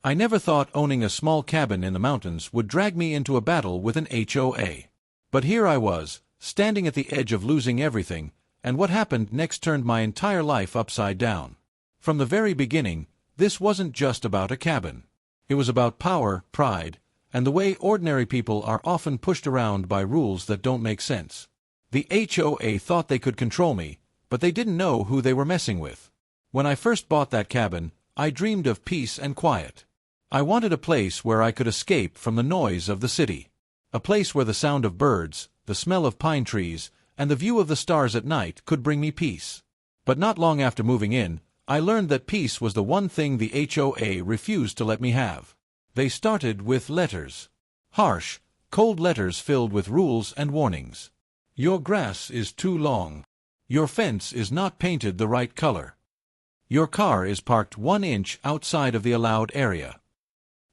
I never thought owning a small cabin in the mountains would drag me into a battle with an HOA. But here I was, standing at the edge of losing everything, and what happened next turned my entire life upside down. From the very beginning, this wasn't just about a cabin. It was about power, pride, and the way ordinary people are often pushed around by rules that don't make sense. The HOA thought they could control me, but they didn't know who they were messing with. When I first bought that cabin, I dreamed of peace and quiet. I wanted a place where I could escape from the noise of the city. A place where the sound of birds, the smell of pine trees, and the view of the stars at night could bring me peace. But not long after moving in, I learned that peace was the one thing the HOA refused to let me have. They started with letters. Harsh, cold letters filled with rules and warnings. Your grass is too long. Your fence is not painted the right color. Your car is parked 1 inch outside of the allowed area.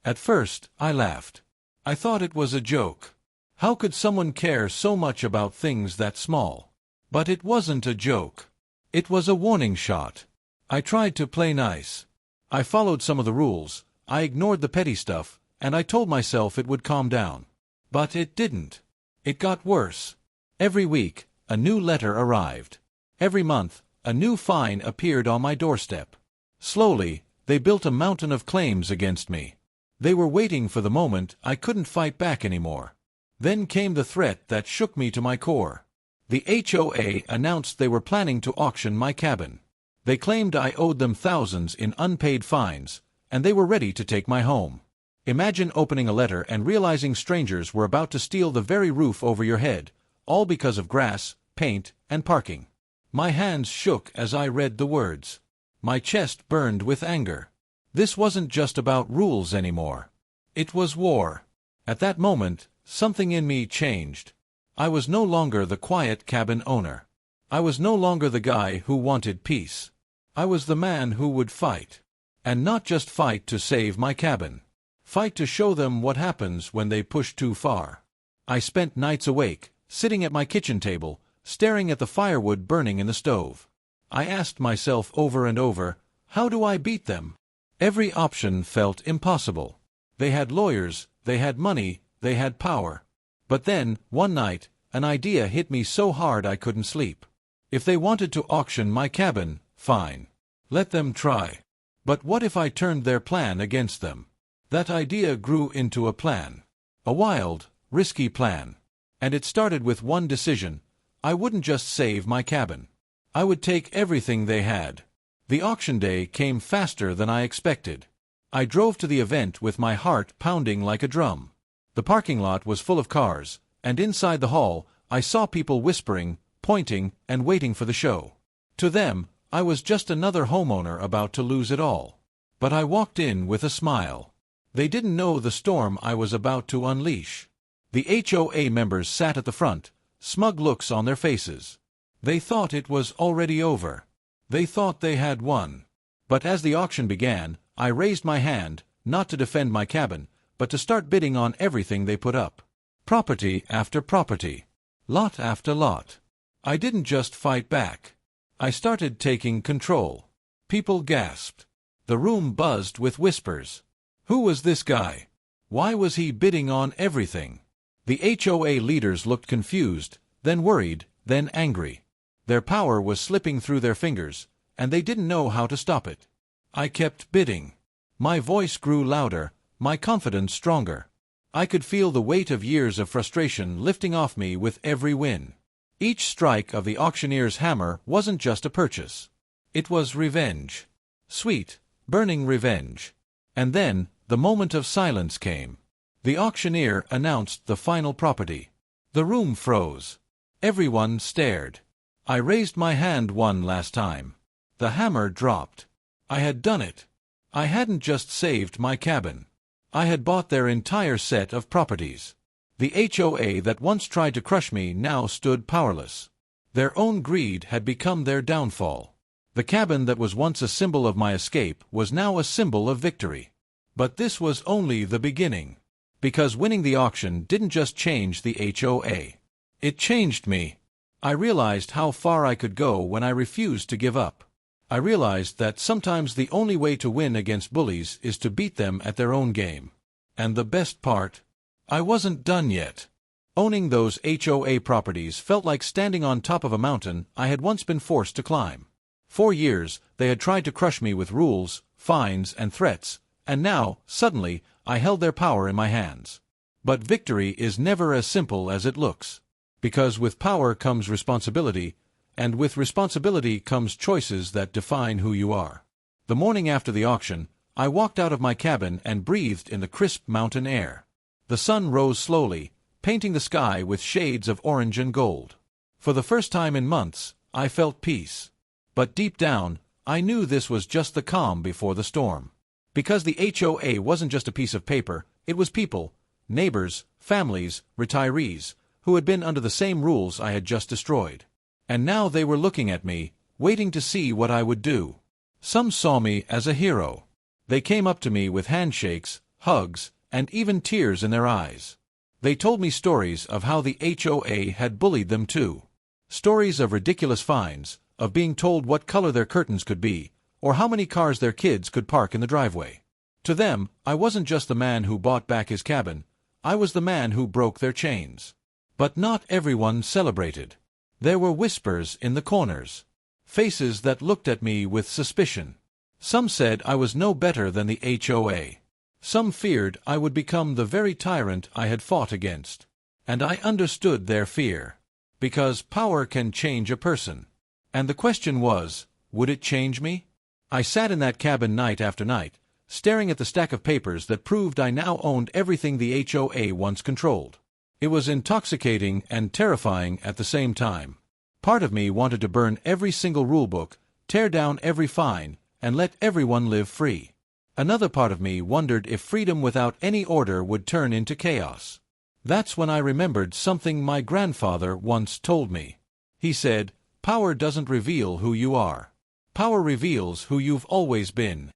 At first, I laughed. I thought it was a joke. How could someone care so much about things that small? But it wasn't a joke. It was a warning shot. I tried to play nice. I followed some of the rules, I ignored the petty stuff, and I told myself it would calm down. But it didn't. It got worse. Every week, a new letter arrived. Every month, a new fine appeared on my doorstep. Slowly, they built a mountain of claims against me. They were waiting for the moment I couldn't fight back anymore. Then came the threat that shook me to my core. The HOA announced they were planning to auction my cabin. They claimed I owed them thousands in unpaid fines, and they were ready to take my home. Imagine opening a letter and realizing strangers were about to steal the very roof over your head, all because of grass, paint, and parking. My hands shook as I read the words. My chest burned with anger. This wasn't just about rules anymore. It was war. At that moment, something in me changed. I was no longer the quiet cabin owner. I was no longer the guy who wanted peace. I was the man who would fight. And not just fight to save my cabin. Fight to show them what happens when they push too far. I spent nights awake, sitting at my kitchen table, staring at the firewood burning in the stove. I asked myself over and over, how do I beat them? Every option felt impossible. They had lawyers, they had money, they had power. But then, one night, an idea hit me so hard I couldn't sleep. If they wanted to auction my cabin, fine. Let them try. But what if I turned their plan against them? That idea grew into a plan. A wild, risky plan. And it started with one decision. I wouldn't just save my cabin. I would take everything they had. The auction day came faster than I expected. I drove to the event with my heart pounding like a drum. The parking lot was full of cars, and inside the hall, I saw people whispering, pointing, and waiting for the show. To them, I was just another homeowner about to lose it all. But I walked in with a smile. They didn't know the storm I was about to unleash. The HOA members sat at the front, smug looks on their faces. They thought it was already over. They thought they had won. But as the auction began, I raised my hand, not to defend my cabin, but to start bidding on everything they put up. Property after property. Lot after lot. I didn't just fight back. I started taking control. People gasped. The room buzzed with whispers. Who was this guy? Why was he bidding on everything? The HOA leaders looked confused, then worried, then angry. Their power was slipping through their fingers, and they didn't know how to stop it. I kept bidding. My voice grew louder, my confidence stronger. I could feel the weight of years of frustration lifting off me with every win. Each strike of the auctioneer's hammer wasn't just a purchase. It was revenge. Sweet, burning revenge. And then, the moment of silence came. The auctioneer announced the final property. The room froze. Everyone stared. I raised my hand one last time. The hammer dropped. I had done it. I hadn't just saved my cabin. I had bought their entire set of properties. The HOA that once tried to crush me now stood powerless. Their own greed had become their downfall. The cabin that was once a symbol of my escape was now a symbol of victory. But this was only the beginning. Because winning the auction didn't just change the HOA. It changed me. I realized how far I could go when I refused to give up. I realized that sometimes the only way to win against bullies is to beat them at their own game. And the best part? I wasn't done yet. Owning those HOA properties felt like standing on top of a mountain I had once been forced to climb. For years, they had tried to crush me with rules, fines, and threats, and now, suddenly, I held their power in my hands. But victory is never as simple as it looks. Because with power comes responsibility, and with responsibility comes choices that define who you are. The morning after the auction, I walked out of my cabin and breathed in the crisp mountain air. The sun rose slowly, painting the sky with shades of orange and gold. For the first time in months, I felt peace. But deep down, I knew this was just the calm before the storm. Because the HOA wasn't just a piece of paper, it was people, neighbors, families, retirees, who had been under the same rules I had just destroyed. And now they were looking at me, waiting to see what I would do. Some saw me as a hero. They came up to me with handshakes, hugs, and even tears in their eyes. They told me stories of how the HOA had bullied them too. Stories of ridiculous fines, of being told what color their curtains could be, or how many cars their kids could park in the driveway. To them, I wasn't just the man who bought back his cabin, I was the man who broke their chains. But not everyone celebrated. There were whispers in the corners, faces that looked at me with suspicion. Some said I was no better than the HOA. Some feared I would become the very tyrant I had fought against. And I understood their fear. Because power can change a person. And the question was, would it change me? I sat in that cabin night after night, staring at the stack of papers that proved I now owned everything the HOA once controlled. It was intoxicating and terrifying at the same time. Part of me wanted to burn every single rulebook, tear down every fine, and let everyone live free. Another part of me wondered if freedom without any order would turn into chaos. That's when I remembered something my grandfather once told me. He said, "Power doesn't reveal who you are. Power reveals who you've always been."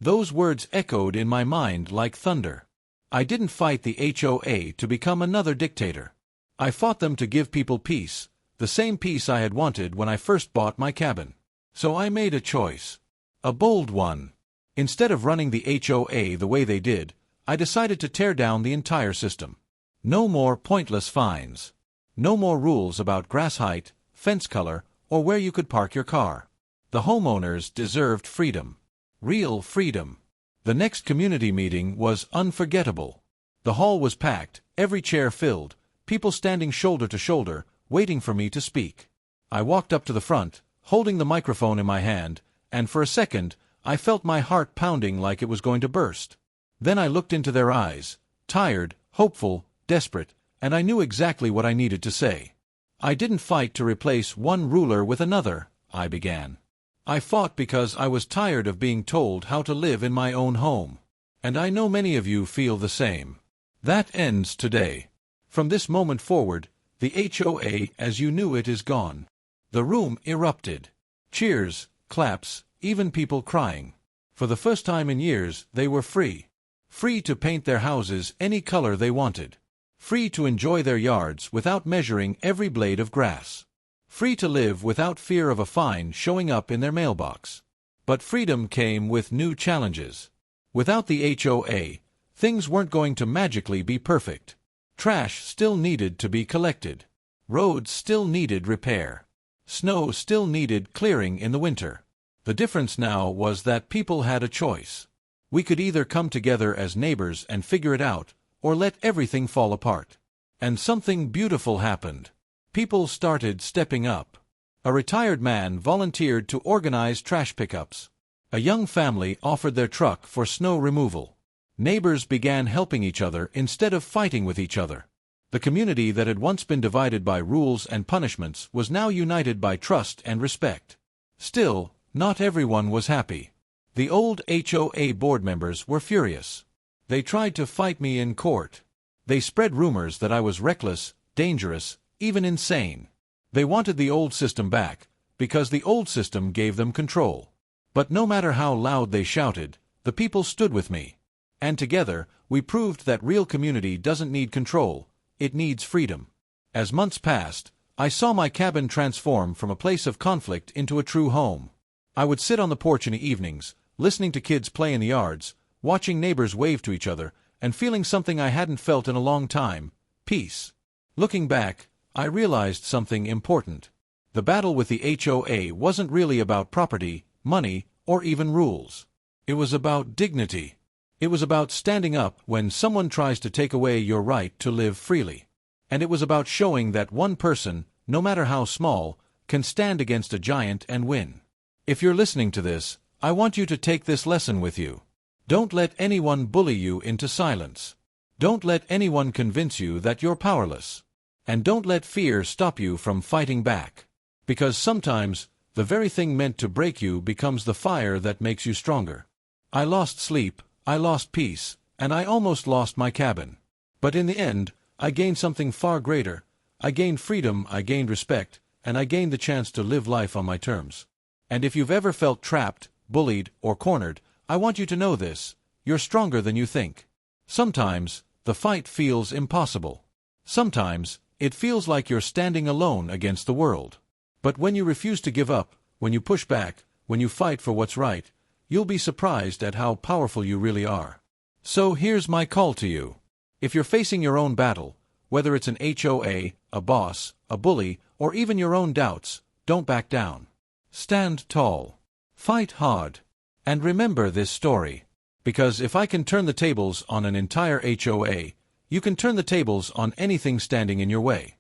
Those words echoed in my mind like thunder. I didn't fight the HOA to become another dictator. I fought them to give people peace, the same peace I had wanted when I first bought my cabin. So I made a choice. A bold one. Instead of running the HOA the way they did, I decided to tear down the entire system. No more pointless fines. No more rules about grass height, fence color, or where you could park your car. The homeowners deserved freedom. Real freedom. The next community meeting was unforgettable. The hall was packed, every chair filled, people standing shoulder to shoulder, waiting for me to speak. I walked up to the front, holding the microphone in my hand, and for a second, I felt my heart pounding like it was going to burst. Then I looked into their eyes, tired, hopeful, desperate, and I knew exactly what I needed to say. I didn't fight to replace one ruler with another, I began. I fought because I was tired of being told how to live in my own home. And I know many of you feel the same. That ends today. From this moment forward, the HOA as you knew it is gone. The room erupted. Cheers, claps, even people crying. For the first time in years, they were free. Free to paint their houses any color they wanted. Free to enjoy their yards without measuring every blade of grass. Free to live without fear of a fine showing up in their mailbox. But freedom came with new challenges. Without the HOA, things weren't going to magically be perfect. Trash still needed to be collected. Roads still needed repair. Snow still needed clearing in the winter. The difference now was that people had a choice. We could either come together as neighbors and figure it out, or let everything fall apart. And something beautiful happened. People started stepping up. A retired man volunteered to organize trash pickups. A young family offered their truck for snow removal. Neighbors began helping each other instead of fighting with each other. The community that had once been divided by rules and punishments was now united by trust and respect. Still, not everyone was happy. The old HOA board members were furious. They tried to fight me in court. They spread rumors that I was reckless, dangerous, even insane. They wanted the old system back, because the old system gave them control. But no matter how loud they shouted, the people stood with me. And together, we proved that real community doesn't need control, it needs freedom. As months passed, I saw my cabin transform from a place of conflict into a true home. I would sit on the porch in the evenings, listening to kids play in the yards, watching neighbors wave to each other, and feeling something I hadn't felt in a long time: peace. Looking back, I realized something important. The battle with the HOA wasn't really about property, money, or even rules. It was about dignity. It was about standing up when someone tries to take away your right to live freely. And it was about showing that one person, no matter how small, can stand against a giant and win. If you're listening to this, I want you to take this lesson with you. Don't let anyone bully you into silence. Don't let anyone convince you that you're powerless. And don't let fear stop you from fighting back. Because sometimes, the very thing meant to break you becomes the fire that makes you stronger. I lost sleep, I lost peace, and I almost lost my cabin. But in the end, I gained something far greater. I gained freedom, I gained respect, and I gained the chance to live life on my terms. And if you've ever felt trapped, bullied, or cornered, I want you to know this: you're stronger than you think. Sometimes, the fight feels impossible. Sometimes, it feels like you're standing alone against the world. But when you refuse to give up, when you push back, when you fight for what's right, you'll be surprised at how powerful you really are. So here's my call to you. If you're facing your own battle, whether it's an HOA, a boss, a bully, or even your own doubts, don't back down. Stand tall. Fight hard. And remember this story. Because if I can turn the tables on an entire HOA, you can turn the tables on anything standing in your way.